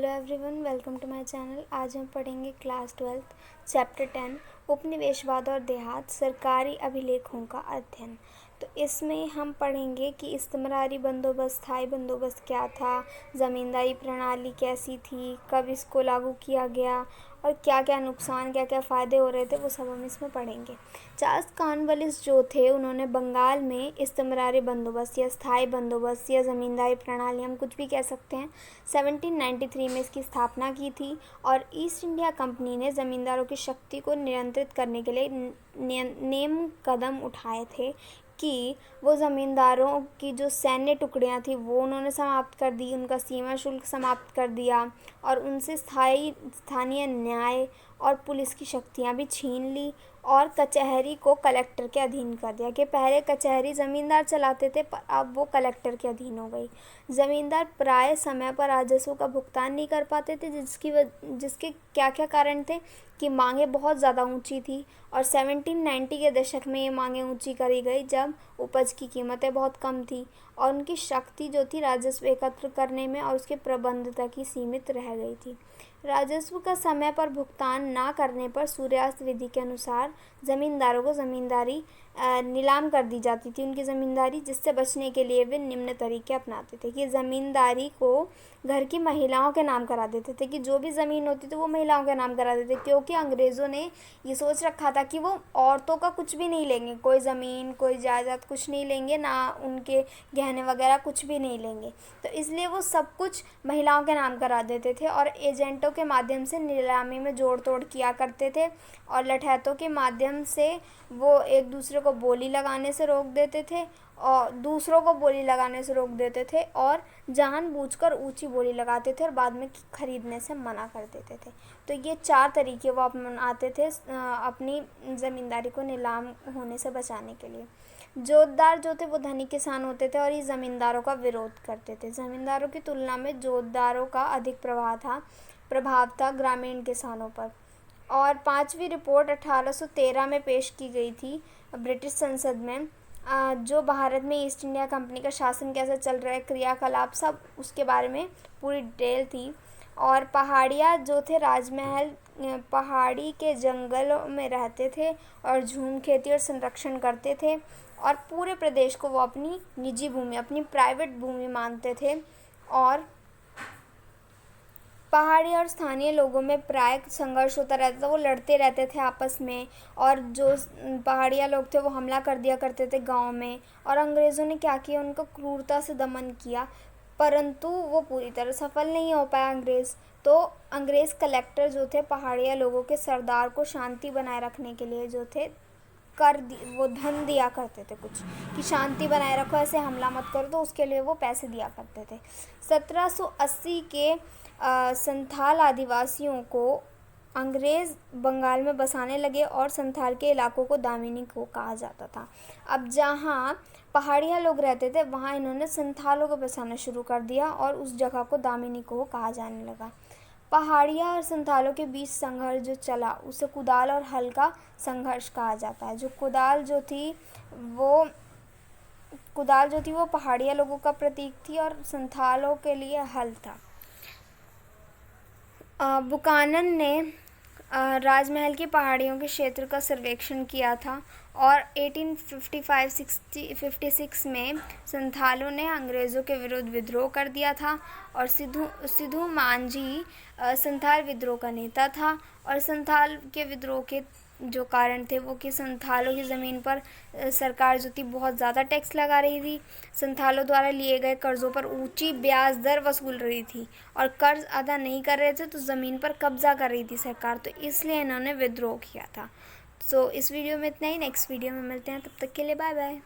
Hello everyone, welcome to my channel. आज हम पढ़ेंगे क्लास 12 चैप्टर 10 उपनिवेशवाद और देहात सरकारी अभिलेखों का अध्ययन। तो इसमें हम पढ़ेंगे कि इस्तिमरारी बंदोबस्त, स्थायी बंदोबस्त क्या था, ज़मींदारी प्रणाली कैसी थी, कब इसको लागू किया गया और क्या क्या नुकसान, क्या क्या फ़ायदे हो रहे थे, वो सब हम इसमें पढ़ेंगे। चार्ल्स कॉर्नवालिस जो थे, उन्होंने बंगाल में इस्तिमरारी बंदोबस्त या स्थायी बंदोबस्त या ज़मींदारी प्रणाली, हम कुछ भी कह सकते हैं, 1793 में इसकी स्थापना की थी। और ईस्ट इंडिया कंपनी ने ज़मींदारों की शक्ति को नियंत्रित करने के लिए नेम कदम उठाए थे कि वो ज़मींदारों की जो सैन्य टुकड़ियाँ थी वो उन्होंने समाप्त कर दी, उनका सीमा शुल्क समाप्त कर दिया और उनसे स्थानीय न्याय और पुलिस की शक्तियाँ भी छीन ली और कचहरी को कलेक्टर के अधीन कर दिया कि पहले कचहरी ज़मींदार चलाते थे पर अब वो कलेक्टर के अधीन हो गई। ज़मींदार प्राय समय पर राजस्व का भुगतान नहीं कर पाते थे, जिसके क्या क्या कारण थे कि मांगें बहुत ज़्यादा ऊंची थी और 1790 के दशक में ये मांगें ऊंची करी गई जब उपज की कीमतें बहुत कम थी और उनकी शक्ति जो थी राजस्व एकत्र करने में और उसके प्रबंध तक ही सीमित रह गई थी। राजस्व का समय पर भुगतान ना करने पर सूर्यास्त विधि के अनुसार ज़मींदारों को ज़मींदारी नीलाम कर दी जाती थी, उनकी ज़मींदारी, जिससे बचने के लिए वे निम्न तरीके अपनाते थे कि ज़मींदारी को घर की महिलाओं के नाम करा देते थे कि जो भी ज़मीन होती थी वो महिलाओं के नाम करा देते, क्योंकि अंग्रेज़ों ने ये सोच रखा था कि वो औरतों का कुछ भी नहीं लेंगे, कोई ज़मीन, कोई जायदाद कुछ नहीं लेंगे, ना उनके गहने वगैरह कुछ भी नहीं लेंगे। तो इसलिए वो सब कुछ महिलाओं के नाम करा देते थे और एजेंटों के माध्यम से नीलामी में जोड़ तोड़ किया करते थे और लठैतों के माध्यम से वो एक दूसरे को बोली लगाने से रोक देते थे और दूसरों को बोली लगाने से रोक देते थे और जानबूझकर ऊंची बोली लगाते थे और बाद में खरीदने से मना कर देते थे। तो ये 4 तरीके वो अपनाते थे अपनी ज़मींदारी को नीलाम होने से बचाने के लिए। जोतदार जो थे वो धनी किसान होते थे और ये ज़मींदारों का विरोध करते थे। ज़मींदारों की तुलना में जोतदारों का अधिक प्रभाव था ग्रामीण किसानों पर। और 5वीं रिपोर्ट 1813 में पेश की गई थी ब्रिटिश संसद में, जो भारत में ईस्ट इंडिया कंपनी का शासन कैसे चल रहा है, क्रियाकलाप, सब उसके बारे में पूरी डिटेल थी। और पहाड़िया जो थे राजमहल पहाड़ी के जंगलों में रहते थे और झूम खेती और संरक्षण करते थे और पूरे प्रदेश को वो अपनी निजी भूमि, अपनी प्राइवेट भूमि मानते थे। और पहाड़ी और स्थानीय लोगों में प्राय संघर्ष होता रहता था, वो लड़ते रहते थे आपस में और जो पहाड़िया लोग थे वो हमला कर दिया करते थे गांव में और अंग्रेज़ों ने क्या किया, उनका क्रूरता से दमन किया, परंतु वो पूरी तरह सफल नहीं हो पाया अंग्रेज़। तो अंग्रेज़ कलेक्टर जो थे पहाड़िया लोगों के सरदार को शांति बनाए रखने के लिए जो थे वो धन दिया करते थे कुछ कि शांति बनाए रखो, ऐसे हमला मत करो, तो उसके लिए वो पैसे दिया करते थे। 1780 के संथाल आदिवासियों को अंग्रेज़ बंगाल में बसाने लगे और संथाल के इलाकों को दामिनी को कहा जाता था। अब जहाँ पहाड़िया लोग रहते थे वहाँ इन्होंने संथालों को बसाना शुरू कर दिया और उस जगह को दामिनी को कहा जाने लगा। पहाड़िया और संथालों के बीच संघर्ष जो चला उसे कुदाल और हल का संघर्ष कहा जाता है। जो कुदाल जो थी वो पहाड़िया लोगों का प्रतीक थी और संथालों के लिए हल था। बुकानन ने राजमहल की पहाड़ियों के क्षेत्र का सर्वेक्षण किया था और 1855-56 में संथालों ने अंग्रेज़ों के विरुद्ध विद्रोह कर दिया था और सिद्धू मांझी संथाल विद्रोह का नेता था। और संथाल के विद्रोह के जो कारण थे वो कि संथालों की ज़मीन पर सरकार जो थी बहुत ज़्यादा टैक्स लगा रही थी, संथालों द्वारा लिए गए कर्ज़ों पर ऊंची ब्याज दर वसूल रही थी और कर्ज अदा नहीं कर रहे थे तो ज़मीन पर कब्जा कर रही थी सरकार, तो इसलिए इन्होंने विद्रोह किया था। सो इस वीडियो में इतना ही, नेक्स्ट वीडियो में मिलते हैं, तब तक के लिए बाय बाय।